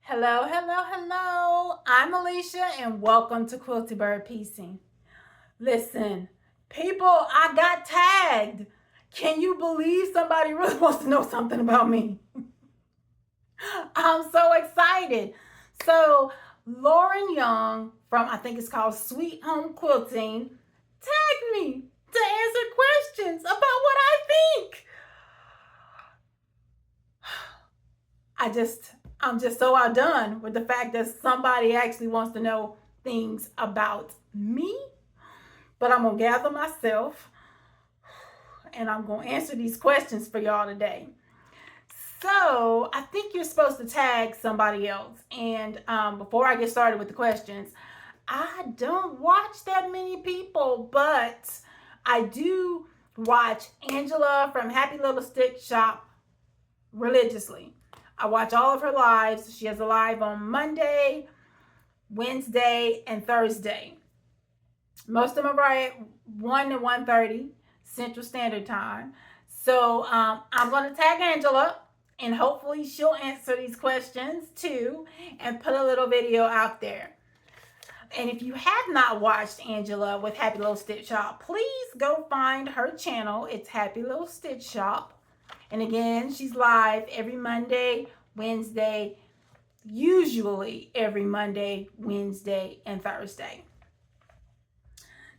Hello, hello, hello. I'm Alicia and welcome to Quilty Bird Piecing. Listen, people, I got tagged. Can you believe somebody really wants to know something about me? I'm so excited. So, Lauren Young from I think it's called Sweet Home Quilting tagged me to answer questions about what I think. I'm just so outdone with the fact that somebody actually wants to know things about me. But I'm gonna gather myself and I'm gonna answer these questions for y'all today. So I think you're supposed to tag somebody else. And before I get started with the questions, I don't watch that many people, but I do watch Angela from Happy Little Stitch Shop religiously. I watch all of her lives. She has a live on Monday, Wednesday, and Thursday. Most of them are at 1 to 1:30 Central Standard Time. So I'm going to tag Angela and hopefully she'll answer these questions too and put a little video out there. And if you have not watched Angela with Happy Little Stitch Shop, please go find her channel. It's Happy Little Stitch Shop. And again, she's live every Monday, Wednesday, usually every Monday, Wednesday, and Thursday.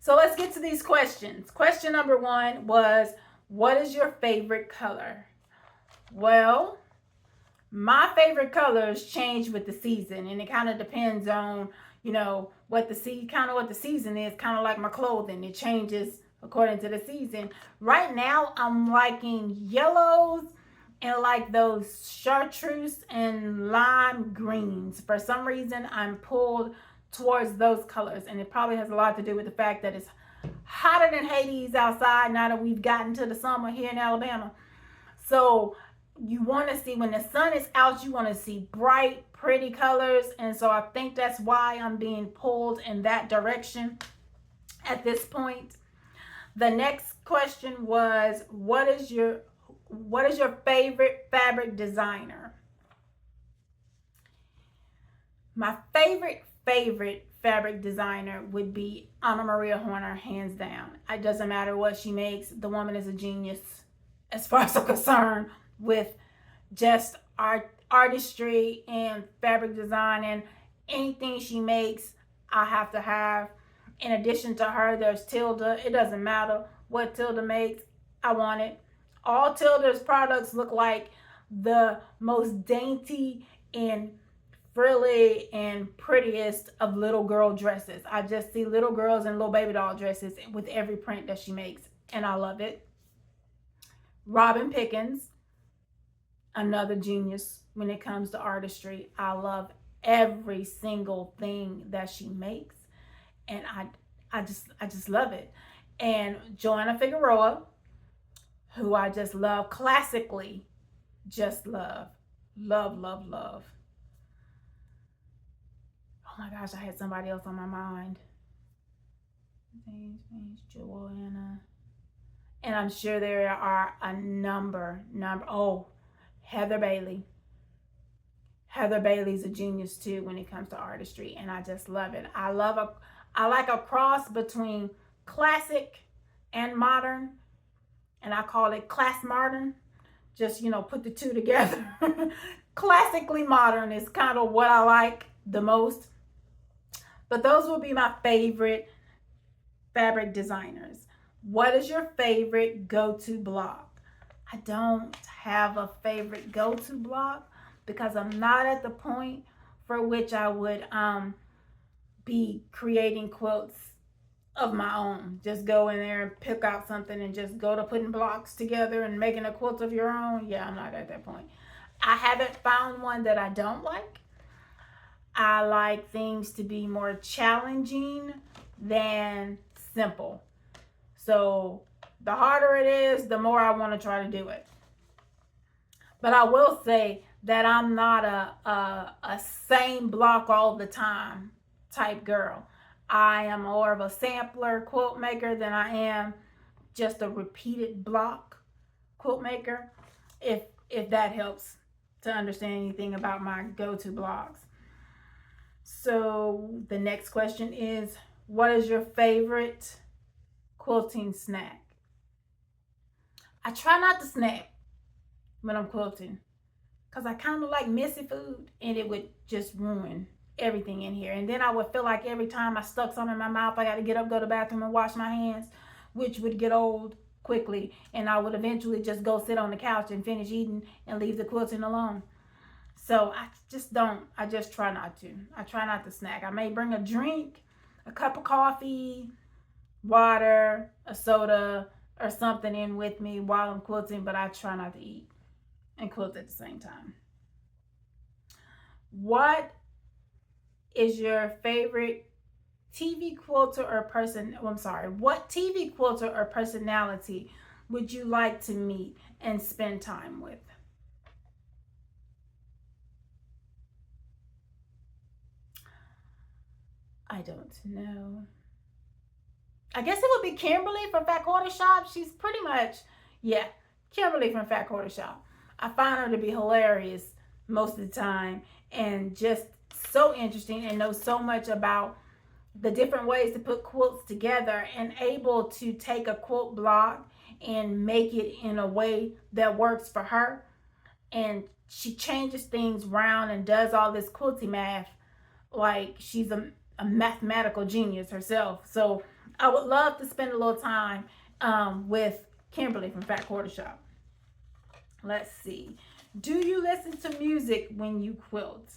So let's get to these questions. Question number 1 was, what is your favorite color? Well, my favorite colors change with the season, and it kind of depends on, what the season is, kind of like my clothing. It changes according to the season. Right now, I'm liking yellows and like those chartreuse and lime greens. For some reason, I'm pulled towards those colors, and it probably has a lot to do with the fact that it's hotter than Hades outside now that we've gotten to the summer here in Alabama. So you want to see, when the sun is out, you want to see bright, pretty colors. And so I think that's why I'm being pulled in that direction at this point. The next question was, what is your favorite fabric designer? My favorite fabric designer would be Anna Maria Horner, hands down. It doesn't matter what she makes. The woman is a genius as far as I'm concerned with just artistry and fabric design, and anything she makes I have to have. In addition to her, there's Tilda. It doesn't matter what Tilda makes, I want it. All Tilda's products look like the most dainty and frilly and prettiest of little girl dresses. I just see little girls and little baby doll dresses with every print that she makes, and I love it. Robin Pickens, another genius when it comes to artistry. I love every single thing that she makes, and I just love it. And Joanna Figueroa, who I just love classically, just love. Oh my gosh, I had somebody else on my mind. Joanna. And I'm sure there are a number. Oh, Heather Bailey. Heather Bailey's a genius too when it comes to artistry, and I just love it. I like a cross between classic and modern, and I call it class modern. Just, put the two together. Classically modern is kind of what I like the most. But those will be my favorite fabric designers. What is your favorite go-to block? I don't have a favorite go-to block because I'm not at the point for which I would be creating quilts of my own. Just go in there and pick out something and just go to putting blocks together and making a quilt of your own. Yeah, I'm not at that point. I haven't found one that I don't like. I like things to be more challenging than simple. So the harder it is, the more I want to try to do it. But I will say that I'm not a same block all the time type girl. I am more of a sampler quilt maker than I am just a repeated block quilt maker, if that helps to understand anything about my go-to blogs. So the next question is, what is your favorite quilting snack? I try not to snack when I'm quilting because I kind of like messy food and it would just ruin everything in here. And then I would feel like every time I stuck something in my mouth, I got to get up, go to the bathroom, and wash my hands, which would get old quickly. And I would eventually just go sit on the couch and finish eating and leave the quilting alone. So I just try not to. I try not to snack. I may bring a drink, a cup of coffee, water, a soda, or something in with me while I'm quilting, but I try not to eat and quilt at the same time. What is your favorite TV quilter or person? Oh, I'm sorry. What TV quilter or personality would you like to meet and spend time with? I don't know. I guess it would be Kimberly from Fat Quarter Shop. She's pretty much, yeah, Kimberly from Fat Quarter Shop. I find her to be hilarious most of the time and just so interesting and knows so much about the different ways to put quilts together and able to take a quilt block and make it in a way that works for her. And she changes things around and does all this quilty math like she's a mathematical genius herself. So I would love to spend a little time with Kimberly from Fat Quarter Shop. Let's see. Do you listen to music when you quilt?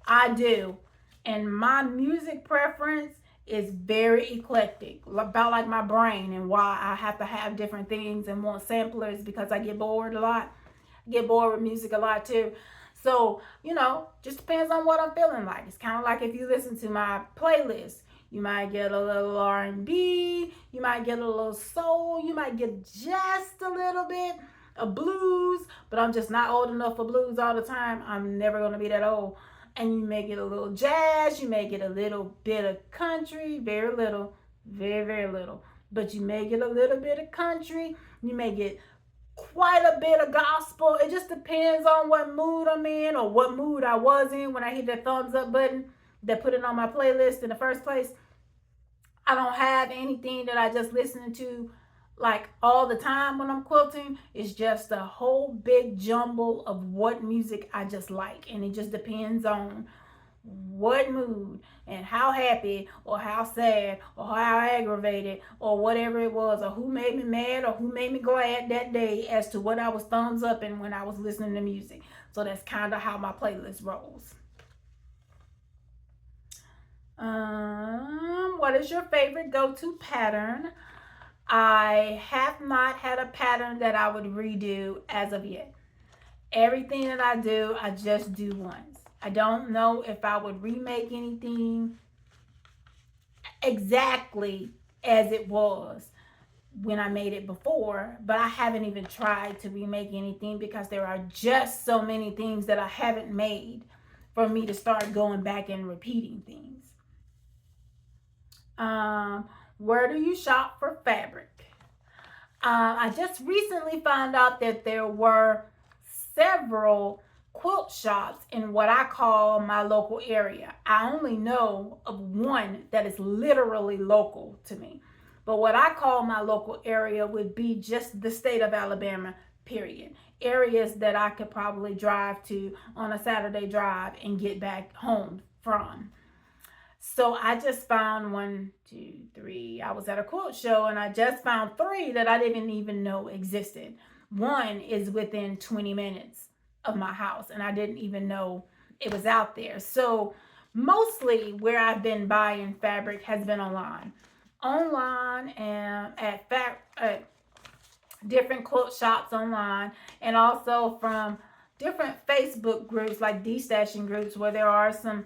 I do. And my music preference is very eclectic, about like my brain, and why I have to have different things and want samplers because I get bored a lot. I get bored with music a lot too. So, just depends on what I'm feeling like. It's kind of like if you listen to my playlist, you might get a little R&B, you might get a little soul, you might get just a little bit of blues, but I'm just not old enough for blues all the time. I'm never going to be that old. And you may get a little jazz, you may get a little bit of country, very little, very, very little. But you may get a little bit of country, you may get quite a bit of gospel. It just depends on what mood I'm in or what mood I was in when I hit that thumbs up button that put it on my playlist in the first place. I don't have anything that I just listen to like all the time when I'm quilting. It's just a whole big jumble of what music I just like, and it just depends on what mood and how happy or how sad or how aggravated or whatever it was, or who made me mad or who made me glad that day as to what I was thumbs up in when I was listening to music. So that's kind of how my playlist rolls. What is your favorite go-to pattern? I have not had a pattern that I would redo as of yet. Everything that I do, I just do once. I don't know if I would remake anything exactly as it was when I made it before, but I haven't even tried to remake anything because there are just so many things that I haven't made for me to start going back and repeating things. Where do you shop for fabric? I just recently found out that there were several quilt shops in what I call my local area. I only know of one that is literally local to me. But what I call my local area would be just the state of Alabama, period. Areas that I could probably drive to on a Saturday drive and get back home from. So I just found 1, 2, 3. I was at a quilt show and I just found 3 that I didn't even know existed. One is within 20 minutes of my house and I didn't even know it was out there. So mostly where I've been buying fabric has been online. Online and at different quilt shops online, and also from different Facebook groups like destashing groups where there are some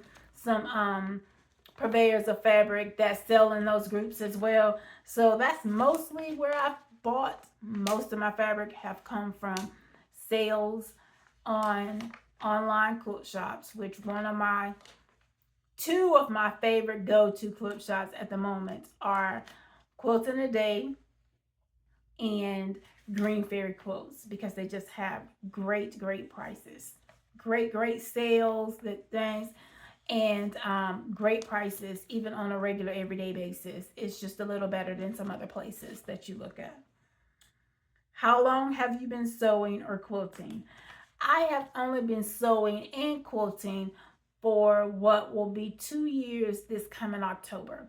purveyors of fabric that sell in those groups as well. So that's mostly where I've bought most of my fabric, have come from sales on online quilt shops, which two of my favorite go-to quilt shops at the moment are Quilting a Day and Green Fairy Quilts, because they just have great prices. great sales, that things, and great prices, even on a regular everyday basis. It's just a little better than some other places that you look at. How long have you been sewing or quilting? I have only been sewing and quilting for what will be 2 years this coming October.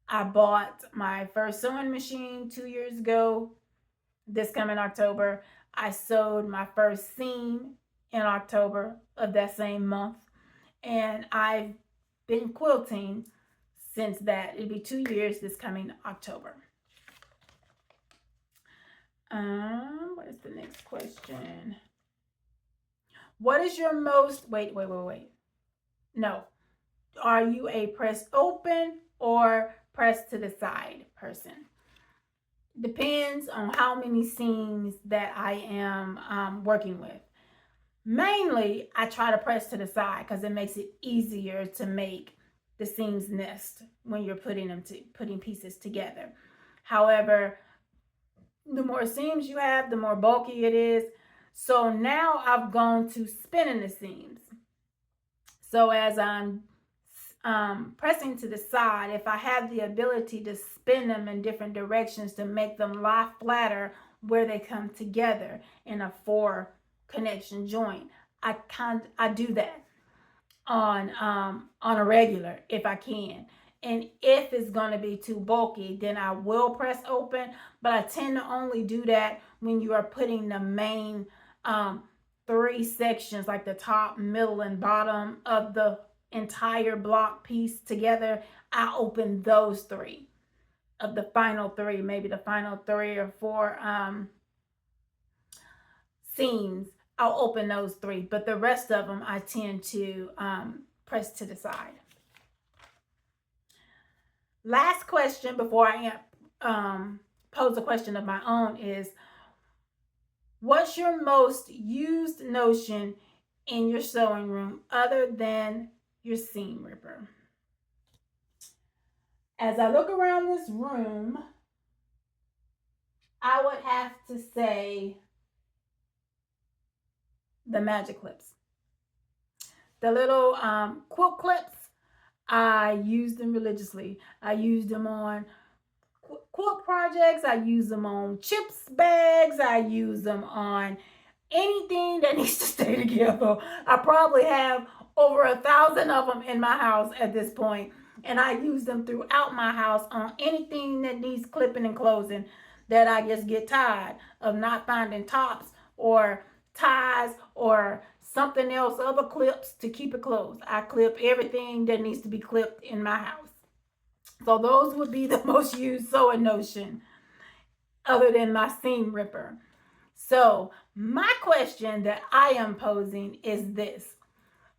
I bought my first sewing machine 2 years ago. This coming October, I sewed my first seam in October of that same month. And I've been quilting since that. It'll be 2 years this coming October. What is the next question? What is your most, wait. No. Are you a press open or press to the side person? Depends on how many seams that I am working with. Mainly, I try to press to the side because it makes it easier to make the seams nest when you're putting pieces together. However, the more seams you have, the more bulky it is. So now I've gone to spinning the seams. So as I'm pressing to the side, if I have the ability to spin them in different directions to make them lie flatter where they come together in a 4 connection joint, I do that on a regular if I can. And if it's going to be too bulky, then I will press open, but I tend to only do that when you are putting the main 3 sections, like the top, middle, and bottom of the entire block piece together. I open those 3 of the final 3, maybe the final 3 or 4 seams. I'll open those 3, but the rest of them I tend to press to the side. Last question before I pose a question of my own is, what's your most used notion in your sewing room other than your seam ripper? As I look around this room, I would have to say the magic clips. The little quilt clips, I use them religiously. I use them on quilt projects. I use them on chips bags. I use them on anything that needs to stay together. I probably have over 1,000 of them in my house at this point, and I use them throughout my house on anything that needs clipping and closing that I just get tired of not finding tops or ties or something else, other clips to keep it closed. I clip everything that needs to be clipped in my house. So those would be the most used sewing notion other than my seam ripper. So my question that I am posing is this.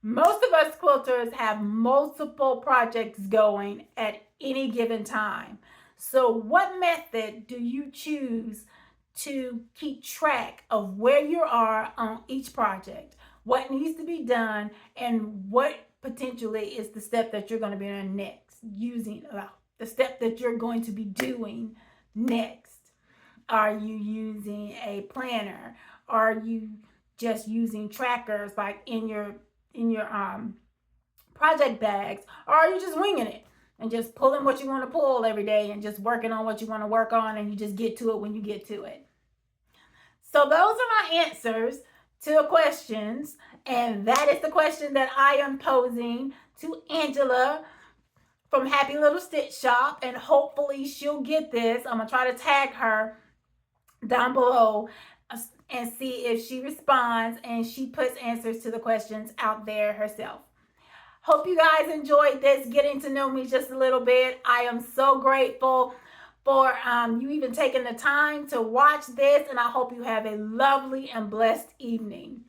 Most of us quilters have multiple projects going at any given time. So what method do you choose to keep track of where you are on each project, what needs to be done, and what potentially is the step that you're going to be on next, the step that you're going to be doing next? Are you using a planner? Are you just using trackers like in your project bags? Or are you just winging it and just pulling what you want to pull every day and just working on what you want to work on, and you just get to it when you get to it? So those are my answers to the questions, and that is the question that I am posing to Angela from Happy Little Stitch Shop, and hopefully she'll get this. I'm going to try to tag her down below and see if she responds and she puts answers to the questions out there herself. Hope you guys enjoyed this, getting to know me just a little bit. I am so grateful for you even taking the time to watch this, and I hope you have a lovely and blessed evening.